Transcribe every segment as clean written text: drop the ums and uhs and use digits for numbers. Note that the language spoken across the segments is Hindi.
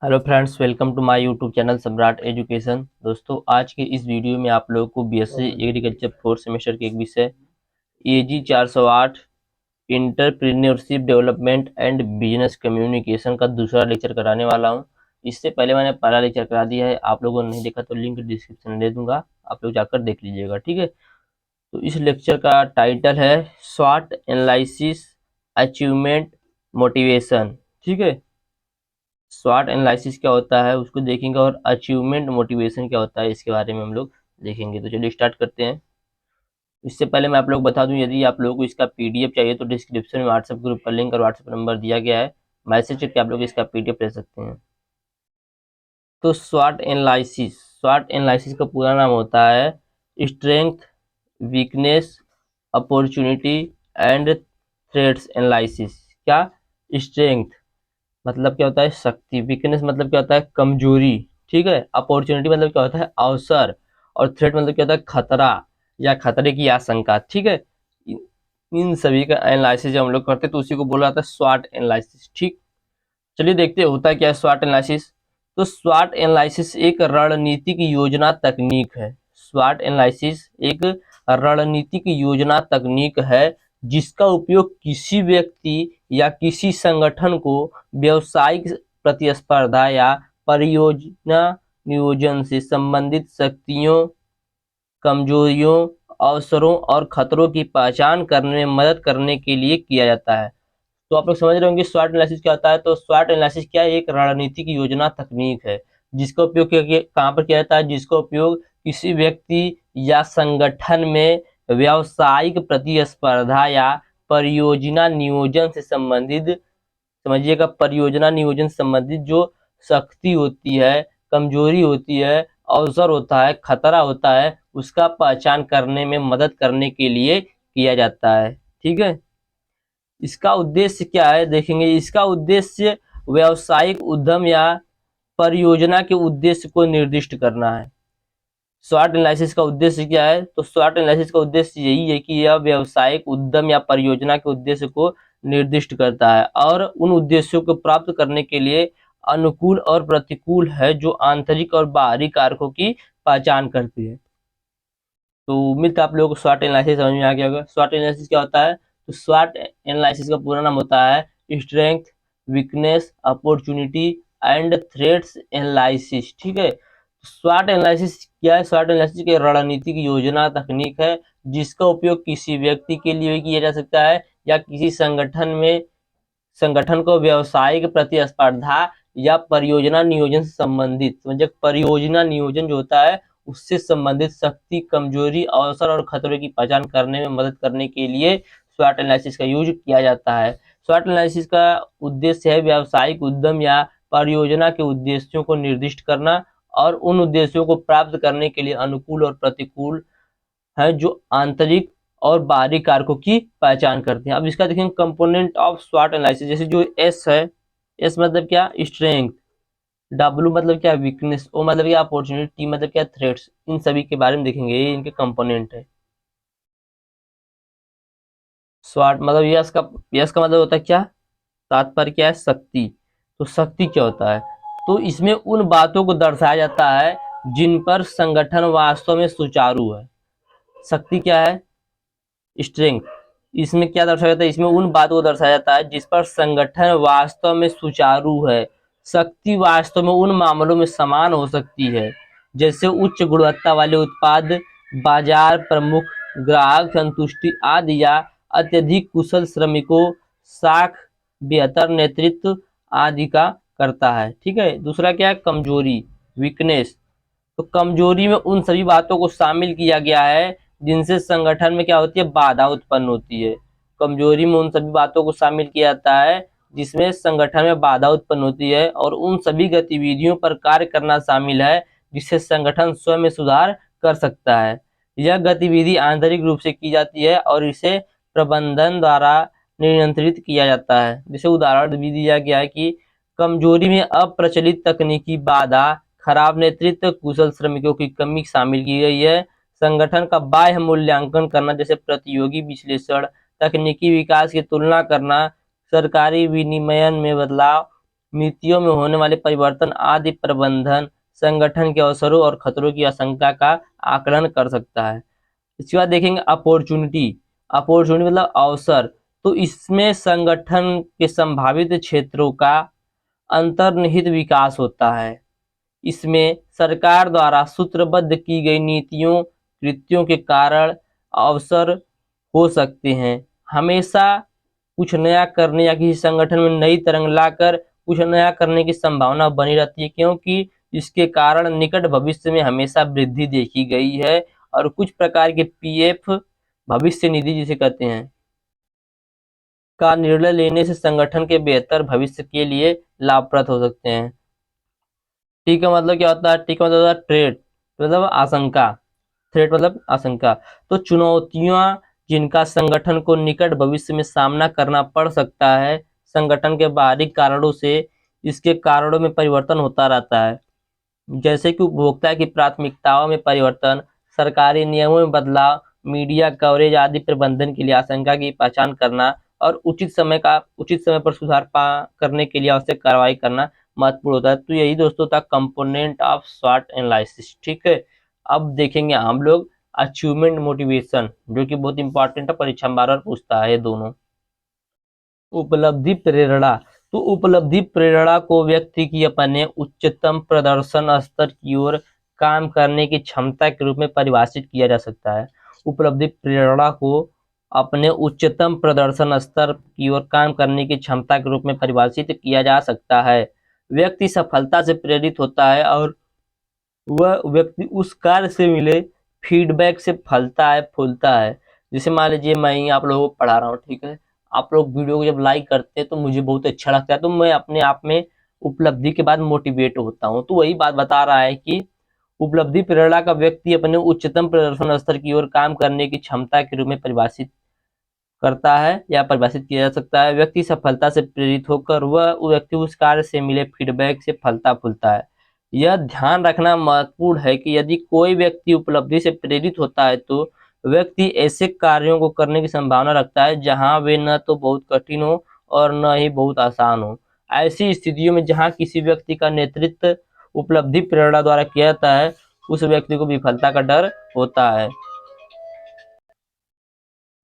Hello friends, welcome to my YouTube channel Samrat education. दोस्तों, आज के इस वीडियो में आप लोगों को बीएससी एग्रीकल्चर फोर्थ सेमेस्टर के एक विषय एजी 408 entrepreneurship development and business communication का दूसरा लेक्चर कराने वाला हूं। इससे पहले मैंने पहला लेक्चर करा दिया है, आप लोगों ने नहीं देखा तो लिंक डिस्क्रिप्शन में दे दूंगा, आप लोग जाकर देख लीजिएगा। ठीक है, तो इस लेक्चर का टाइटल है स्वॉट एनालिसिस, अचीवमेंट, मोटिवेशन। ठीक है, स्वॉट एनालिसिस क्या होता है उसको देखेंगे और अचीवमेंट मोटिवेशन क्या होता है इसके बारे में हम लोग देखेंगे। तो चलिए स्टार्ट करते हैं। इससे पहले मैं आप लोग बता दूं, यदि आप लोगों को इसका पीडीएफ चाहिए तो डिस्क्रिप्शन में व्हाट्सएप ग्रुप का लिंक और व्हाट्सएप नंबर दिया गया है, मैसेज करके आप लोग इसका पीडीएफ ले सकते हैं। तो स्वॉट एनालिसिस का पूरा नाम होता है strength, weakness, opportunity and threats analysis. क्या? स्ट्रेंथ मतलब क्या होता है? शक्ति। वीकनेस मतलब क्या होता है? कमजोरी। ठीक है। अपॉर्चुनिटी मतलब क्या होता है? अवसर। और थ्रेट मतलब क्या होता है? खतरा या खतरे की आशंका। ठीक है, इन सभी का एनालिसिस जब हम लोग करते हैं तो उसी को बोला जाता है स्वॉट एनालिसिस। ठीक, चलिए देखते हैं होता क्या है स्वॉट एनालिसिस। तो स्वॉट एनालिसिस एक रणनीतिक योजना तकनीक है। स्वॉट एनालिसिस एक रणनीतिक योजना तकनीक है जिसका उपयोग किसी व्यक्ति या किसी संगठन को व्यवसायिक प्रतिस्पर्धा या परियोजना नियोजन से संबंधित शक्तियों, कमजोरियों, अवसरों और खतरों की पहचान करने में मदद करने के लिए किया जाता है। तो आप लोग समझ रहे होंगे स्वॉट एनालिसिस क्या होता है। तो स्वॉट एनालिसिस क्या है? एक रणनीतिक योजना तकनीक है जिसका उपयोग कहाँ पर किया जाता है? जिसका उपयोग किसी व्यक्ति या संगठन में व्यावसायिक प्रतिस्पर्धा या परियोजना नियोजन से संबंधित, समझिएगा, परियोजना नियोजन से संबंधित जो शक्ति होती है, कमजोरी होती है, अवसर होता है, खतरा होता है, उसका पहचान करने में मदद करने के लिए किया जाता है। ठीक है, इसका उद्देश्य क्या है देखेंगे। इसका उद्देश्य व्यावसायिक उद्यम या परियोजना के उद्देश्य को निर्दिष्ट करना है। स्वॉट एनालिसिस का उद्देश्य क्या है? तो स्वॉट एनालिसिस का उद्देश्य यही है कि यह व्यावसायिक उद्यम या परियोजना के उद्देश्य को निर्दिष्ट करता है और उन उद्देश्यों को प्राप्त करने के लिए अनुकूल और प्रतिकूल है, जो आंतरिक और बाहरी कारकों की पहचान करती है। तो उम्मीद है आप लोगों को स्वॉट एनालिसिस समझ में आ गया होगा। स्वॉट एनालिसिस क्या होता है? तो स्वॉट एनालिसिस का पूरा नाम होता है strength, weakness, opportunity and threats analysis. ठीक है, स्वॉट एनालिसिस क्या है? स्वॉट एनालिसिस की रणनीतिक योजना तकनीक है जिसका उपयोग किसी व्यक्ति के लिए किया जा सकता है या किसी संगठन को व्यावसायिक प्रतिस्पर्धा या परियोजना नियोजन से संबंधित, समझे, परियोजना नियोजन जो होता है उससे संबंधित शक्ति, कमजोरी, अवसर और खतरे की पहचान करने में मदद करने के लिए स्वॉट एनालिसिस का यूज किया जाता है। स्वॉट एनालिसिस का उद्देश्य है व्यावसायिक उद्यम या परियोजना के उद्देश्यों को निर्दिष्ट करना और उन उद्देश्यों को प्राप्त करने के लिए अनुकूल और प्रतिकूल है, जो आंतरिक और बाहरी कारकों की पहचान करते हैं। अब इसका देखेंगे कंपोनेंट ऑफ स्वॉट एनालिसिस। जैसे जो एस है, एस मतलब क्या? स्ट्रेंथ। डब्ल्यू मतलब क्या? वीकनेस। ओ मतलब क्या? अपॉर्चुनिटी। टी मतलब क्या? थ्रेट्स। इन सभी के बारे में देखेंगे, ये इनके कंपोनेंट है। स्वॉट मतलब यस का मतलब होता है क्या? तात्पर्य क्या है? शक्ति। तो शक्ति क्या होता है? तो इसमें उन बातों को दर्शाया जाता है जिन पर संगठन वास्तव में सुचारू है। शक्ति क्या है? स्ट्रेंथ। इसमें क्या दर्शाया जाता है? इसमें उन बातों को दर्शाया जाता है जिस पर संगठन वास्तव में सुचारू है। शक्ति वास्तव में उन मामलों में समान हो सकती है जैसे उच्च गुणवत्ता वाले उत्पाद, बाजार प्रमुख, ग्राहक संतुष्टि आदि, या अत्यधिक कुशल श्रमिकों, साख, बेहतर नेतृत्व आदि का करता है। ठीक है, दूसरा क्या है? कमजोरी, वीकनेस। तो कमजोरी में उन सभी बातों को शामिल किया गया है जिनसे संगठन में क्या होती है? बाधा उत्पन्न होती है। कमजोरी में उन सभी बातों को शामिल किया जाता है जिसमें संगठन में बाधा उत्पन्न होती है और उन सभी गतिविधियों पर कार्य करना शामिल है जिससे संगठन स्वयं में सुधार कर सकता है। यह गतिविधि आंतरिक रूप से की जाती है और इसे प्रबंधन द्वारा नियंत्रित किया जाता है। जैसे उदाहरण भी दिया गया है कि कमजोरी में अप्रचलित तकनीकी बाधा, खराब नेतृत्व, कुशल श्रमिकों की कमी शामिल की गई है। संगठन का बाह्य मूल्यांकन करना, जैसे प्रतियोगी विश्लेषण, तकनीकी विकास की तुलना करना, सरकारी विनियमन में बदलाव, नीतियों में होने वाले परिवर्तन आदि प्रबंधन संगठन के अवसरों और खतरों की आशंका का आकलन कर सकता है। इसके बाद देखेंगे अपॉर्चुनिटी। अपॉर्चुनिटी मतलब अवसर। तो इसमें संगठन के संभावित क्षेत्रों का अंतर्निहित विकास होता है। इसमें सरकार द्वारा सूत्रबद्ध की गई नीतियों कृत्यों के कारण अवसर हो सकते हैं। हमेशा कुछ नया करने या किसी संगठन में नई तरंग लाकर कुछ नया करने की संभावना बनी रहती है, क्योंकि इसके कारण निकट भविष्य में हमेशा वृद्धि देखी गई है। और कुछ प्रकार के पीएफ भविष्य निधि जिसे कहते हैं का निर्णय लेने से संगठन के बेहतर भविष्य के लिए लाभप्रद हो सकते हैं। टी का मतलब क्या होता है? टी का मतलब होता है थ्रेट, मतलब आशंका। थ्रेट मतलब आशंका। तो चुनौतियां जिनका संगठन को निकट भविष्य में सामना करना पड़ सकता है। संगठन के बाहरी कारणों से इसके कारणों में परिवर्तन होता रहता है, जैसे कि उपभोक्ता की प्राथमिकताओं में परिवर्तन, सरकारी नियमों में बदलाव, मीडिया कवरेज आदि प्रबंधन के लिए आशंका की पहचान करना और उचित समय पर सुधार करने के लिए आवश्यक कार्रवाई करना महत्वपूर्ण होता है। तो यही दोस्तों था कंपोनेंट ऑफ स्वॉट एनालिसिस। ठीक है, अब देखेंगे हम लोग अचीवमेंट मोटिवेशन, जो कि बहुत इंपॉर्टेंट है, परीक्षा में बार बार पूछता है ये दोनों। उपलब्धि प्रेरणा। तो उपलब्धि प्रेरणा को व्यक्ति की अपने उच्चतम प्रदर्शन स्तर की ओर काम करने की क्षमता के रूप में परिभाषित किया जा सकता है। उपलब्धि प्रेरणा को अपने उच्चतम प्रदर्शन स्तर की ओर काम करने की क्षमता के रूप में परिभाषित किया जा सकता है। व्यक्ति सफलता से प्रेरित होता है और वह व्यक्ति उस कार्य से मिले फीडबैक से फलता है फूलता है। जैसे मान लीजिए मैं ही आप लोगों को पढ़ा रहा हूँ, ठीक है, आप लोग वीडियो को जब लाइक करते हैं तो मुझे बहुत अच्छा लगता है, तो मैं अपने आप में उपलब्धि के बाद मोटिवेट होता हूँ। तो वही बात बता रहा है कि उपलब्धि प्रेरणा का व्यक्ति अपने उच्चतम प्रदर्शन स्तर की ओर काम करने की क्षमता के रूप में परिभाषित करता है या परिभाषित किया जा सकता है। व्यक्ति सफलता से प्रेरित होकर वह व्यक्ति उस कार्य से मिले फीडबैक से फलता फूलता है। यह ध्यान रखना महत्वपूर्ण है कि यदि कोई व्यक्ति उपलब्धि से प्रेरित होता है तो व्यक्ति ऐसे कार्यों को करने की संभावना रखता है जहां वे न तो बहुत कठिन हो और न ही बहुत आसान हो। ऐसी स्थितियों में जहां किसी व्यक्ति का नेतृत्व उपलब्धि प्रेरणा द्वारा किया जाता है, उस व्यक्ति को विफलता का डर होता है।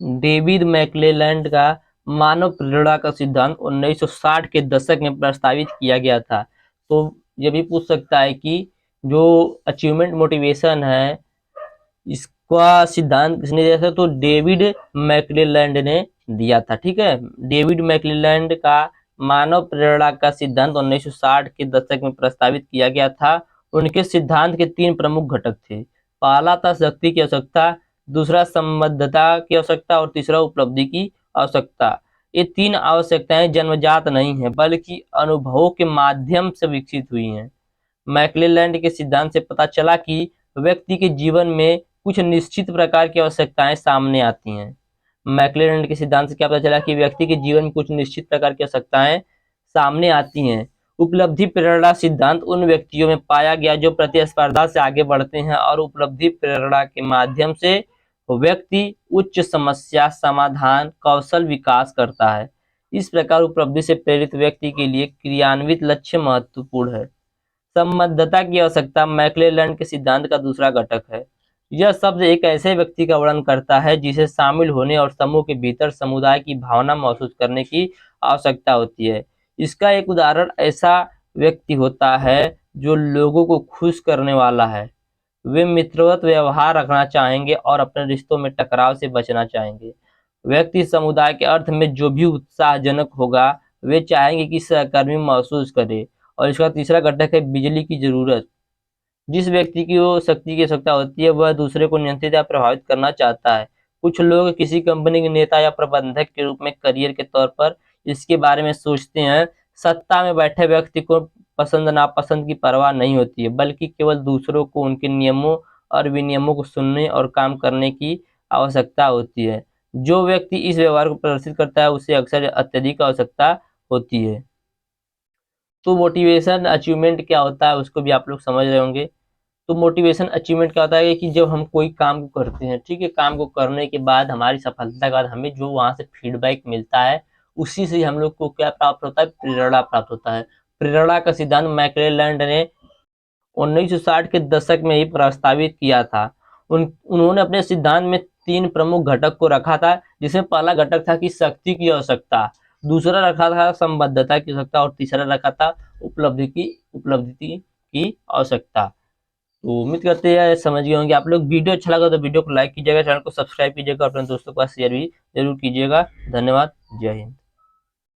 डेविड मैकक्लेलैंड का मानव प्रेरणा का सिद्धांत 1960 के दशक में प्रस्तावित किया गया था। तो ये भी पूछ सकता है कि जो अचीवमेंट मोटिवेशन है इसका सिद्धांत किसने दिया था? तो डेविड मैकक्लेलैंड ने दिया था। ठीक है, डेविड मैकक्लेलैंड का मानव प्रेरणा का सिद्धांत 1960 के दशक में प्रस्तावित किया गया था। उनके सिद्धांत के 3 प्रमुख घटक थे। पहला था शक्ति की आवश्यकता, दूसरा संबद्धता की आवश्यकता और तीसरा उपलब्धि की आवश्यकता। ये 3 आवश्यकताएं जन्मजात नहीं है बल्कि अनुभवों के माध्यम से विकसित हुई हैं। मैकक्लेलैंड के सिद्धांत से पता चला कि व्यक्ति के जीवन में कुछ निश्चित प्रकार की आवश्यकताएं सामने आती हैं। मैकक्लेलैंड के सिद्धांत से क्या पता चला कि व्यक्ति के जीवन में कुछ निश्चित प्रकार की आवश्यकताएं सामने आती हैं। उपलब्धि प्रेरणा सिद्धांत उन व्यक्तियों में पाया गया जो प्रतिस्पर्धा से आगे बढ़ते हैं और उपलब्धि प्रेरणा के माध्यम से व्यक्ति उच्च समस्या समाधान कौशल विकास करता है। इस प्रकार उपलब्धि से प्रेरित व्यक्ति के लिए क्रियान्वित लक्ष्य महत्वपूर्ण है। संबद्धता की आवश्यकता मैकक्लेलैंड के सिद्धांत का दूसरा घटक है। यह शब्द एक ऐसे व्यक्ति का वर्णन करता है जिसे शामिल होने और समूह के भीतर समुदाय की भावना महसूस करने की आवश्यकता होती है। इसका एक उदाहरण ऐसा व्यक्ति होता है जो लोगों को खुश करने वाला है। वे मित्रवत व्यवहार रखना चाहेंगे और अपने रिश्तों में टकराव से बचना चाहेंगे। व्यक्ति समुदाय के अर्थ में जो भी उत्साहजनक होगा, वे चाहेंगे कि सहकर्मी महसूस करे। और इसका तीसरा घटक है बिजली की जरूरत। जिस व्यक्ति की वो शक्ति की आवश्यकता होती है वह दूसरे को नियंत्रित या प्रभावित करना चाहता है। कुछ लोग किसी कंपनी के नेता या प्रबंधक के रूप में करियर के तौर पर इसके बारे में सोचते हैं। सत्ता में बैठे व्यक्ति को पसंद नापसंद की परवाह नहीं होती है, बल्कि केवल दूसरों को उनके नियमों और विनियमों को सुनने और काम करने की आवश्यकता होती है। जो व्यक्ति इस व्यवहार को प्रदर्शित करता है उसे अक्सर अत्यधिक आवश्यकता होती है। तो मोटिवेशन अचीवमेंट क्या होता है उसको भी आप लोग समझ रहे होंगे। तो मोटिवेशन अचीवमेंट क्या होता है कि जब हम कोई काम को करते हैं, ठीक है, काम को करने के बाद हमारी सफलता के बाद हमें जो वहां से फीडबैक मिलता है उसी से हम लोग को क्या प्राप्त होता है? प्रेरणा प्राप्त होता है। प्रेरणा का सिद्धांत मैकलेलैंड ने 1960 के दशक में ही प्रस्तावित किया था। उन्होंने अपने सिद्धांत में 3 प्रमुख घटक को रखा था, जिसमें पहला घटक था कि शक्ति की आवश्यकता, दूसरा रखा था संबद्धता की आवश्यकता और तीसरा रखा था उपलब्धि की आवश्यकता। तो उम्मीद करते हैं समझ गए होंगे आप लोग। वीडियो अच्छा लगा तो वीडियो को लाइक कीजिएगा, चैनल को सब्सक्राइब कीजिएगा, अपने दोस्तों के पास शेयर भी जरूर कीजिएगा। धन्यवाद। जय हिंद।